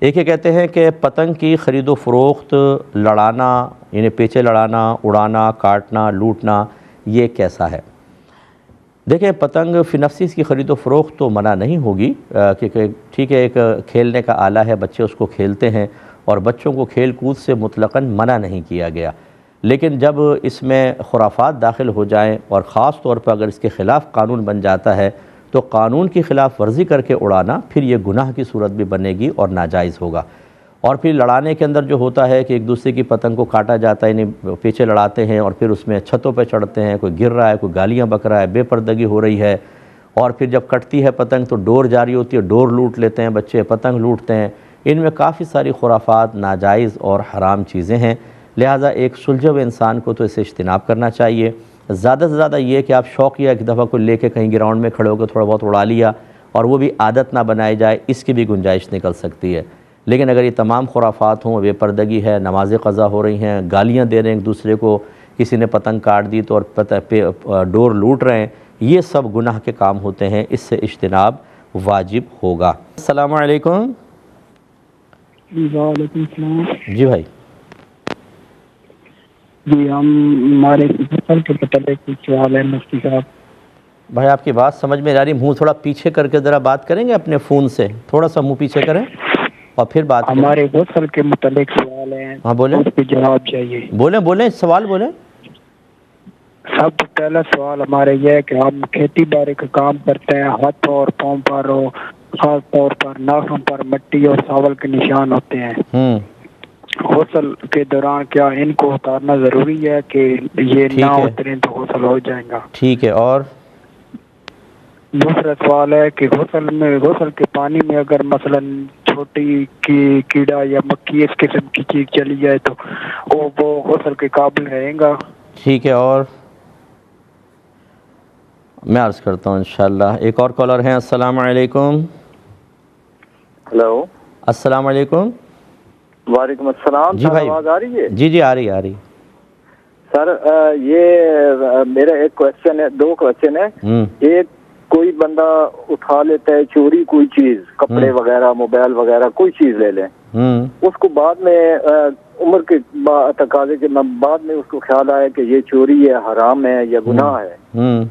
ایک یہ کہتے ہیں کہ پتنگ کی خرید و فروخت، لڑانا یعنی پیچے لڑانا، اڑانا، کاٹنا، لوٹنا، یہ کیسا ہے؟ دیکھیں، پتنگ فی نفسی اس کی خرید و فروخت تو منع نہیں ہوگی، کیونکہ ٹھیک ہے ایک کھیلنے کا آلہ ہے، بچے اس کو کھیلتے ہیں اور بچوں کو کھیل کود سے مطلقاً منع نہیں کیا گیا، لیکن جب اس میں خرافات داخل ہو جائیں اور خاص طور پر اگر اس کے خلاف قانون بن جاتا ہے تو قانون کی خلاف ورزی کر کے اڑانا پھر یہ گناہ کی صورت بھی بنے گی اور ناجائز ہوگا۔ اور پھر لڑانے کے اندر جو ہوتا ہے کہ ایک دوسرے کی پتنگ کو کاٹا جاتا ہے، یعنی پیچھے لڑاتے ہیں اور پھر اس میں چھتوں پہ چڑھتے ہیں، کوئی گر رہا ہے، کوئی گالیاں بک رہا ہے، بے پردگی ہو رہی ہے، اور پھر جب کٹتی ہے پتنگ تو ڈور جاری ہوتی ہے، ڈور لوٹ لیتے ہیں بچے، پتنگ لوٹتے ہیں۔ ان میں کافی ساری خرافات، ناجائز اور حرام چیزیں ہیں، لہٰذا ایک سلجھے ہوئے انسان کو تو اسے اجتناب کرنا چاہیے۔ زیادہ سے زیادہ یہ کہ آپ شوقیہ ایک دفعہ کو لے کے کہیں گراؤنڈ میں کھڑے ہو کے تھوڑا بہت اڑا لیا اور وہ بھی عادت نہ بنائی جائے، اس کی بھی گنجائش نکل سکتی ہے۔ لیکن اگر یہ تمام خرافات ہوں، بے پردگی ہے، نمازیں قضا ہو رہی ہیں، گالیاں دے رہے ہیں ایک دوسرے کو، کسی نے پتنگ کاٹ دی تو اور ڈور لوٹ رہے ہیں، یہ سب گناہ کے کام ہوتے ہیں، اس سے اجتناب واجب ہوگا۔ السلام علیکم۔ وعلیکم السلام۔ جی بھائی۔ جی ہمارے فصل کے متعلق کچھ سوال ہے مفتی صاحب۔ بھائی آپ کی بات سمجھ میں آ رہی، منہ تھوڑا پیچھے کر کے ذرا بات کریں گے اپنے فون سے، تھوڑا سا منہ پیچھے کریں اور پھر بات کریں۔ ہمارے فصل کے متعلق سوال ہیں، ہاں بولیں، اس پہ جواب چاہیے۔ بولیں سوال بولیں۔ سب سے پہلا سوال ہمارے یہ ہے کہ ہم کھیتی باڑی کا کام کرتے ہیں، ہاتھ اور پاؤں پر اور خاص طور پر ناخن پر مٹی اور ساول کے نشان ہوتے ہیں۔ غسل کے دوران کیا ان کو اتارنا ضروری ہے کہ یہ نہ اتریں تو غسل ہو جائے گا؟ ٹھیک ہے، اور دوسرا سوال ہے کہ غسل کے پانی میں اگر مثلا چھوٹی کیڑا یا مکھی اس قسم کی چیز چلی جائے تو وہ غسل کے قابل رہے گا؟ ٹھیک ہے، اور میں عرض کرتا ہوں انشاءاللہ۔ ایک اور کالر ہیں۔ السلام علیکم۔ ہلو، السلام علیکم۔ وعلیکم السلام۔ جی بھائی، آواز آ رہی ہے؟ جی آ رہی۔ سر یہ میرا ایک کوشچن ہے، دو کوشچن ہے۔ ایک، کوئی بندہ اٹھا لیتا ہے چوری کوئی چیز، کپڑے وغیرہ، موبائل وغیرہ، کوئی چیز لے لیں، اس کو بعد میں عمر کے تقاضے کے بعد میں اس کو خیال آیا کہ یہ چوری ہے، حرام ہے یا گناہ ہے،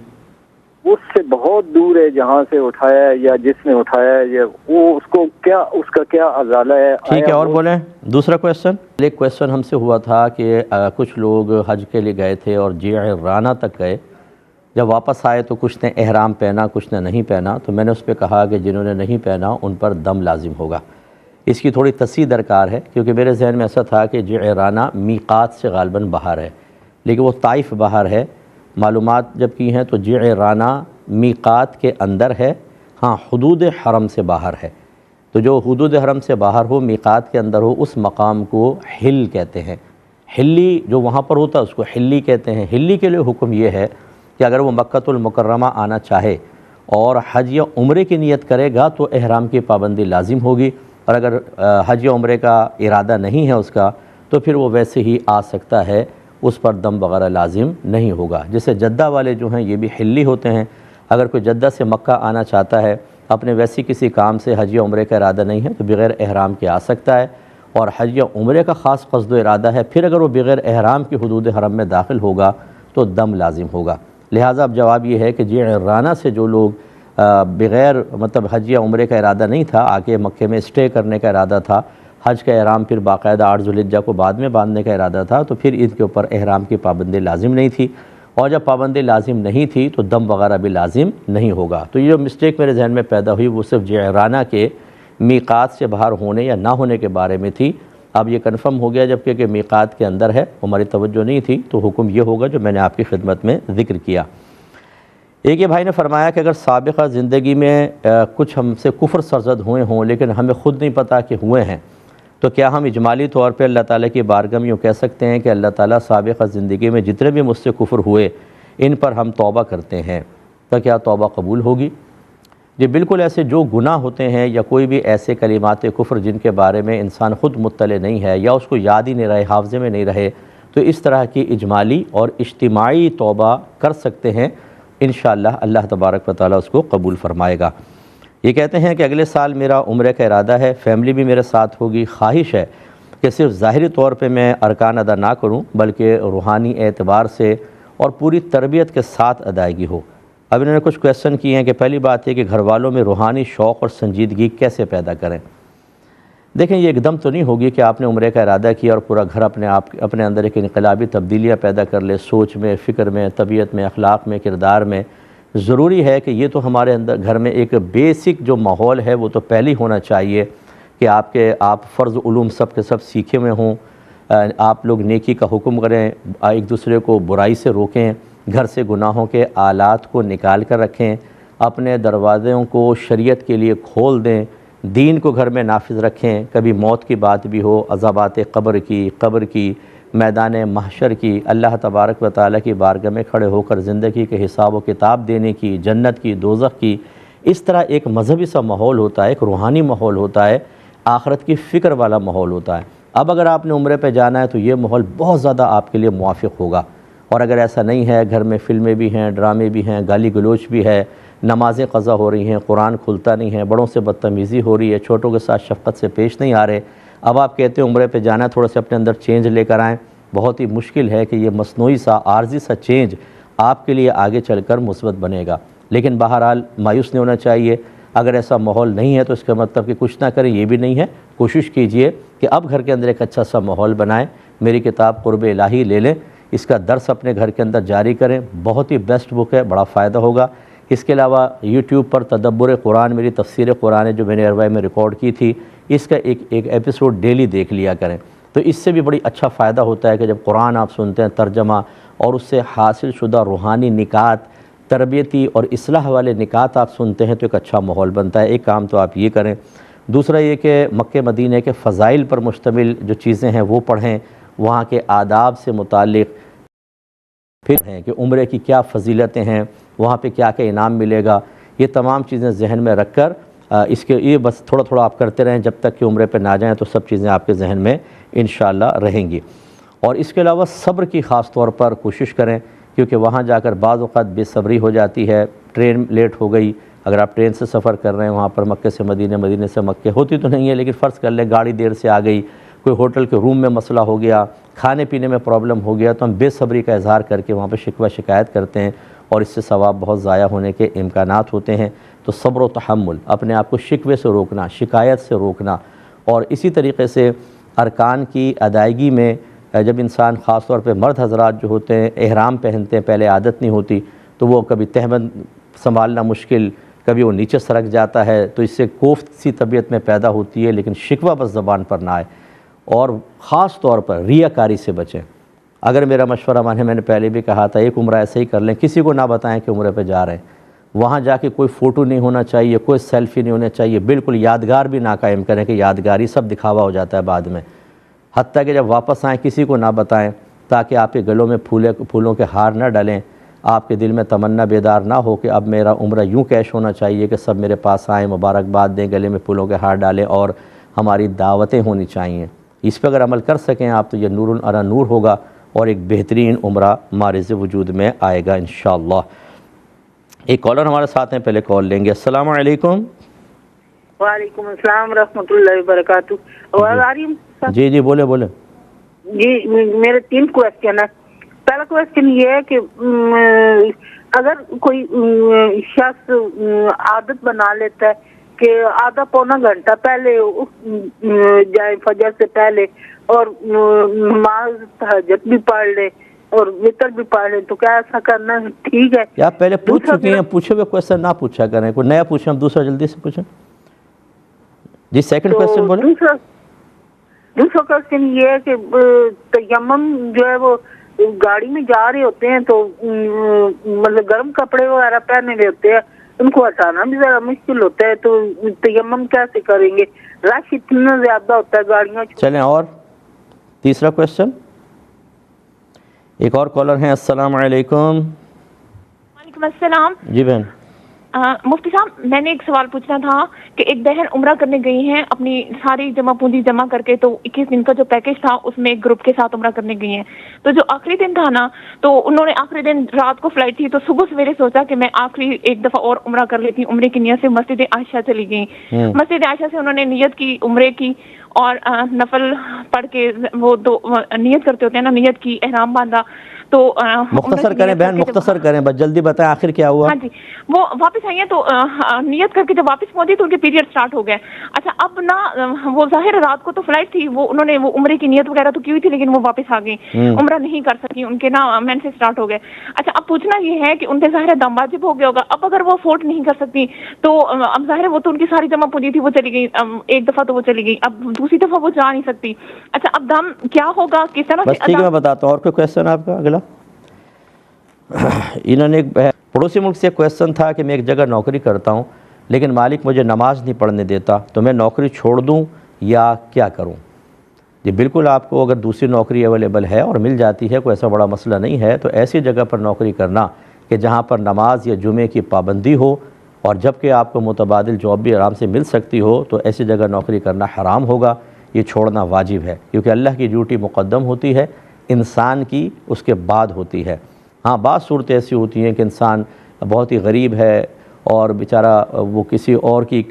اس سے بہت دور ہے جہاں سے اٹھایا ہے یا جس نے اٹھایا ہے، وہ اس کو کیا، اس کا کیا ازالہ ہے؟ ٹھیک ہے، اور بولیں دوسرا کویسچن۔ ایک کویسچن ہم سے ہوا تھا کہ کچھ لوگ حج کے لیے گئے تھے اور جعرانہ تک گئے، جب واپس آئے تو کچھ نے احرام پہنا، کچھ نے نہیں پہنا، تو میں نے اس پہ کہا کہ جنہوں نے نہیں پہنا ان پر دم لازم ہوگا۔ اس کی تھوڑی تصحیح درکار ہے، کیونکہ میرے ذہن میں ایسا تھا کہ جعرانہ میقات سے غالباً باہر ہے، لیکن وہ طائف باہر ہے۔ معلومات جب کی ہیں تو جعرانہ میقات کے اندر ہے، ہاں حدود حرم سے باہر ہے، تو جو حدود حرم سے باہر ہو، میقات کے اندر ہو، اس مقام کو حل کہتے ہیں۔ حلی جو وہاں پر ہوتا ہے اس کو حلی کہتے ہیں۔ حلی کے لیے حکم یہ ہے کہ اگر وہ مکۃ المکرمہ آنا چاہے اور حج یا عمرے کی نیت کرے گا تو احرام کی پابندی لازم ہوگی، اور اگر حج یا عمرے کا ارادہ نہیں ہے اس کا تو پھر وہ ویسے ہی آ سکتا ہے، اس پر دم وغیرہ لازم نہیں ہوگا۔ جیسے جدہ والے جو ہیں یہ بھی حلی ہوتے ہیں، اگر کوئی جدہ سے مکہ آنا چاہتا ہے، اپنے ویسی کسی کام سے حج یا عمرے کا ارادہ نہیں ہے تو بغیر احرام کے آ سکتا ہے، اور حج یا عمرے کا خاص قصد و ارادہ ہے، پھر اگر وہ بغیر احرام کی حدود حرم میں داخل ہوگا تو دم لازم ہوگا۔ لہٰذا اب جواب یہ ہے کہ جعرانہ سے جو لوگ بغیر مطلب حج یا عمرے کا ارادہ نہیں تھا، آگے مکے میں اسٹے کرنے کا ارادہ تھا، حج کا احرام پھر باقاعدہ 8 ذوالحجہ کو بعد میں باندھنے کا ارادہ تھا، تو پھر ان کے اوپر احرام کی پابندی لازم نہیں تھی، اور جب پابندی لازم نہیں تھی تو دم وغیرہ بھی لازم نہیں ہوگا۔ تو یہ جو مسٹیک میرے ذہن میں پیدا ہوئی وہ صرف جعرانہ کے میقات سے باہر ہونے یا نہ ہونے کے بارے میں تھی۔ اب یہ کنفرم ہو گیا جبکہ کہ میقات کے اندر ہے، ہماری توجہ نہیں تھی، تو حکم یہ ہوگا جو میں نے آپ کی خدمت میں ذکر کیا۔ ایک یہ بھائی نے فرمایا کہ اگر سابقہ زندگی میں کچھ ہم سے کفر سرزد ہوئے ہوں لیکن ہمیں خود نہیں پتہ کہ ہوئے ہیں، تو کیا ہم اجمالی طور پہ اللہ تعالیٰ کی بارگاہ میں یوں کہہ سکتے ہیں کہ اللہ تعالیٰ سابقہ زندگی میں جتنے بھی مجھ سے کفر ہوئے ان پر ہم توبہ کرتے ہیں، تو کیا توبہ قبول ہوگی؟ یہ بالکل ایسے جو گناہ ہوتے ہیں یا کوئی بھی ایسے کلمات کفر جن کے بارے میں انسان خود مطلع نہیں ہے یا اس کو یاد ہی نہیں رہے، حافظے میں نہیں رہے، تو اس طرح کی اجمالی اور اجتماعی توبہ کر سکتے ہیں، انشاءاللہ اللہ تبارک و تعالیٰ اس کو قبول فرمائے گا۔ یہ کہتے ہیں کہ اگلے سال میرا عمرے کا ارادہ ہے، فیملی بھی میرے ساتھ ہوگی، خواہش ہے کہ صرف ظاہری طور پہ میں ارکان ادا نہ کروں بلکہ روحانی اعتبار سے اور پوری تربیت کے ساتھ ادائیگی ہو۔ اب انہوں نے کچھ کویسچن کیے ہیں کہ پہلی بات ہے کہ گھر والوں میں روحانی شوق اور سنجیدگی کیسے پیدا کریں۔ دیکھیں یہ ایک دم تو نہیں ہوگی کہ آپ نے عمرے کا ارادہ کیا اور پورا گھر اپنے اندر ایک انقلابی تبدیلیاں پیدا کر لے، سوچ میں، فکر میں، طبیعت میں، اخلاق میں، کردار میں۔ ضروری ہے کہ یہ تو ہمارے اندر گھر میں ایک بیسک جو ماحول ہے وہ تو پہلے ہی ہونا چاہیے کہ آپ فرض علوم سب کے سب سیکھے ہوئے ہوں، آپ لوگ نیکی کا حکم کریں، ایک دوسرے کو برائی سے روکیں، گھر سے گناہوں کے آلات کو نکال کر رکھیں، اپنے دروازوں کو شریعت کے لیے کھول دیں، دین کو گھر میں نافذ رکھیں، کبھی موت کی بات بھی ہو، عذابات قبر کی، میدان محشر کی، اللہ تبارک و تعالیٰ کی بارگاہ میں کھڑے ہو کر زندگی کے حساب و کتاب دینے کی، جنت کی، دوزخ کی، اس طرح ایک مذہبی سا ماحول ہوتا ہے، ایک روحانی ماحول ہوتا ہے، آخرت کی فکر والا ماحول ہوتا ہے۔ اب اگر آپ نے عمرے پہ جانا ہے تو یہ ماحول بہت زیادہ آپ کے لیے موافق ہوگا، اور اگر ایسا نہیں ہے، گھر میں فلمیں بھی ہیں، ڈرامے بھی ہیں، گالی گلوچ بھی ہے، نمازیں قضا ہو رہی ہیں، قرآن کھلتا نہیں ہے، بڑوں سے بدتمیزی ہو رہی ہے، چھوٹوں کے ساتھ شفقت سے پیش نہیں آ رہے، اب آپ کہتے ہیں عمرے پہ جانا ہے، تھوڑا سے اپنے اندر چینج لے کر آئیں، بہت ہی مشکل ہے کہ یہ مصنوعی سا عارضی سا چینج آپ کے لیے آگے چل کر مثبت بنے گا۔ لیکن بہرحال مایوس نہیں ہونا چاہیے، اگر ایسا ماحول نہیں ہے تو اس کا مطلب کہ کچھ نہ کریں یہ بھی نہیں ہے، کوشش کیجئے کہ اب گھر کے اندر ایک اچھا سا ماحول بنائیں، میری کتاب قرب الہی لے لیں، اس کا درس اپنے گھر کے اندر جاری کریں، بہت ہی بیسٹ بک ہے، بڑا فائدہ ہوگا۔ اس کے علاوہ یوٹیوب پر تدبر قرآن، میری تفسیر قرآن جو میں نے عربی میں ریکارڈ کی تھی، اس کا ایک ایپیسوڈ ڈیلی دیکھ لیا کریں، تو اس سے بھی بڑی اچھا فائدہ ہوتا ہے کہ جب قرآن آپ سنتے ہیں ترجمہ اور اس سے حاصل شدہ روحانی نکات، تربیتی اور اصلاح والے نکات آپ سنتے ہیں تو ایک اچھا ماحول بنتا ہے۔ ایک کام تو آپ یہ کریں۔ دوسرا یہ کہ مکہ مدینہ کے فضائل پر مشتمل جو چیزیں ہیں وہ پڑھیں، وہاں کے آداب سے متعلق پھر ہیں کہ عمرے کی کیا فضیلتیں ہیں، وہاں پہ کیا کیا انعام ملے گا، یہ تمام چیزیں ذہن میں رکھ کر اس کے یہ بس تھوڑا تھوڑا آپ کرتے رہیں جب تک کہ عمرے پہ نہ جائیں، تو سب چیزیں آپ کے ذہن میں انشاءاللہ رہیں گی۔ اور اس کے علاوہ صبر کی خاص طور پر کوشش کریں، کیونکہ وہاں جا کر بعض اوقات بے صبری ہو جاتی ہے، ٹرین لیٹ ہو گئی، اگر آپ ٹرین سے سفر کر رہے ہیں وہاں پر مکہ سے مدینہ، مدینہ سے مکہ، ہوتی تو نہیں ہے لیکن فرض کر لیں گاڑی دیر سے آ گئی، کوئی ہوٹل کے روم میں مسئلہ ہو گیا، کھانے پینے میں پرابلم ہو گیا، تو ہم بے صبری کا اظہار کر کے وہاں پہ شکوہ شکایت کرتے ہیں اور اس سے ثواب بہت ضائع ہونے کے امکانات ہوتے ہیں۔ تو صبر و تحمل، اپنے آپ کو شکوے سے روکنا، شکایت سے روکنا، اور اسی طریقے سے ارکان کی ادائیگی میں جب انسان خاص طور پہ مرد حضرات جو ہوتے ہیں احرام پہنتے ہیں، پہلے عادت نہیں ہوتی تو وہ کبھی تہبند سنبھالنا مشکل، کبھی وہ نیچے سرک جاتا ہے، تو اس سے کوفت سی طبیعت میں پیدا ہوتی ہے، لیکن شکوہ بس زبان پر نہ آئے، اور خاص طور پر ریاکاری سے بچیں۔ اگر میرا مشورہ مانے، میں نے پہلے بھی کہا تھا، ایک عمرہ ایسے ہی کر لیں، کسی کو نہ بتائیں کہ عمرے پہ جا رہے ہیں، وہاں جا کے کوئی فوٹو نہیں ہونا چاہیے، کوئی سیلفی نہیں ہونا چاہیے، بالکل یادگار بھی نہ قائم کریں کہ یادگاری سب دکھاوا ہو جاتا ہے بعد میں، حتیٰ کہ جب واپس آئیں کسی کو نہ بتائیں، تاکہ آپ کے گلوں میں پھولوں کے ہار نہ ڈلیں، آپ کے دل میں تمنا بیدار نہ ہو کہ اب میرا عمرہ یوں کیش ہونا چاہیے کہ سب میرے پاس آئیں، مبارکباد دیں، گلے میں پھولوں کے ہار ڈالیں، اور ہماری دعوتیں ہونی چاہیے۔ اس پہ اگر عمل کر سکیں آپ تو یہ نور علی نور ہوگا، اور ایک بہترین عمرہ مارز وجود میں آئے گا انشاءاللہ۔ ایک کالر ہمارے ساتھ ہیں، پہلے کال لیں گے۔ السلام علیکم۔ وعلیکم السلام ورحمۃ اللہ وبرکاتہ۔ آواز آ رہی ہے؟ جی جی بولے بولے۔ جی میرے 3 کویسچن ہیں۔ پہلا کویسچن یہ ہے کہ اگر کوئی شخص عادت بنا لیتا ہے کہ آدھا پونا گھنٹہ پہلے جائے فجر سے پہلے، اور نماز تہجد بھی پڑھ لے اور وتر بھی پڑھ لے، تو کیا ایسا کرنا ٹھیک ہے؟ یا پہلے پوچھ چکے ہیں، پوچھے ہوئے کویسچن نہ پوچھا کریں، کوئی نیا پوچھیں، ہم دوسرا جلدی سے پوچھیں۔ جی سیکنڈ کویسچن بولیں۔ دوسرا کویسچن یہ ہے کہ تیمم جو ہے وہ گاڑی میں جا رہے ہوتے ہیں تو مطلب گرم کپڑے وغیرہ پہنے ہوئے ہوتے ہیں، ان کو ہٹانا بھی ذرا مشکل ہوتا ہے، تو تیمم کیسے کریں گے؟ رش اتنا زیادہ ہوتا ہے گاڑیاں۔ چلیں، اور تیسرا کویسچن۔ ایک اور کالر ہیں۔ السلام علیکم۔ وعلیکم السلام۔ جی بہن۔ مفتی صاحب میں نے ایک سوال پوچھنا تھا کہ ایک بہن عمرہ کرنے گئی ہیں اپنی ساری جمع پونجی جمع کر کے، تو 21 دن کا جو پیکج تھا اس میں ایک گروپ کے ساتھ عمرہ کرنے گئی ہیں، تو جو آخری دن تھا نا تو انہوں نے آخری دن رات کو فلائٹ تھی تو صبح سویرے سوچا کہ میں آخری ایک دفعہ اور عمرہ کر لیتی ہوں، عمرے کی نیت سے مسجد عائشہ چلی گئی. مسجد عائشہ سے انہوں نے نیت کی عمرے کی اور نفل پڑھ کے وہ دو نیت کرتے ہوتے ہیں نا، نیت کی، احرام باندھا. تو مختصر کریں بہن، مختصر کریں، بس جلدی بتائیں آخر کیا ہوا. ہاں جی، وہ واپس آئی ہیں تو نیت کر کے جب واپس پہنچی تو ان کے پیریڈ سٹارٹ ہو گئے. اچھا اب نا وہ ظاہر رات کو تو فلائٹ تھی، وہ انہوں نے وہ عمرے کی نیت وغیرہ تو کی ہوئی تھی لیکن وہ واپس آ گئی، عمرہ نہیں کر سکی، ان کے نا مین سے سٹارٹ ہو گئے. اچھا اب پوچھنا یہ ہے کہ ان پہ ظاہر دم واجب ہو گیا ہوگا، اب اگر وہ افورڈ نہیں کر سکتی تو اب ظاہر وہ تو ان کی ساری جمع پونجی تھی وہ چلی گئی، ایک دفعہ تو وہ چلی گئی، اب دوسری دفعہ وہ جا نہیں سکتی. اچھا اب دم کیا ہوگا، کس طرح سے؟ بس ٹھیک ہے میں بتاتا ہوں. اور کوئی کویشچن آپ کا اگلا؟ انہوں نے ایک پڑوسی ملک سے کویشچن تھا کہ میں ایک جگہ نوکری کرتا ہوں لیکن مالک مجھے نماز نہیں پڑھنے دیتا، تو میں نوکری چھوڑ دوں یا کیا کروں؟ جی بالکل، آپ کو اگر دوسری نوکری اویلیبل ہے اور مل جاتی ہے، کوئی ایسا بڑا مسئلہ نہیں ہے، تو ایسی جگہ پر نوکری کرنا کہ جہاں پر نماز یا جمعے کی پابندی ہو اور جب کہ آپ کو متبادل جاب بھی آرام سے مل سکتی ہو، تو ایسی جگہ نوکری کرنا حرام ہوگا، یہ چھوڑنا واجب ہے، کیونکہ اللہ کی ڈیوٹی مقدم ہوتی ہے، انسان کی اس کے بعد ہوتی ہے. ہاں بعض صورتیں ایسی ہوتی ہیں کہ انسان بہت ہی غریب ہے اور بیچارہ وہ کسی اور کی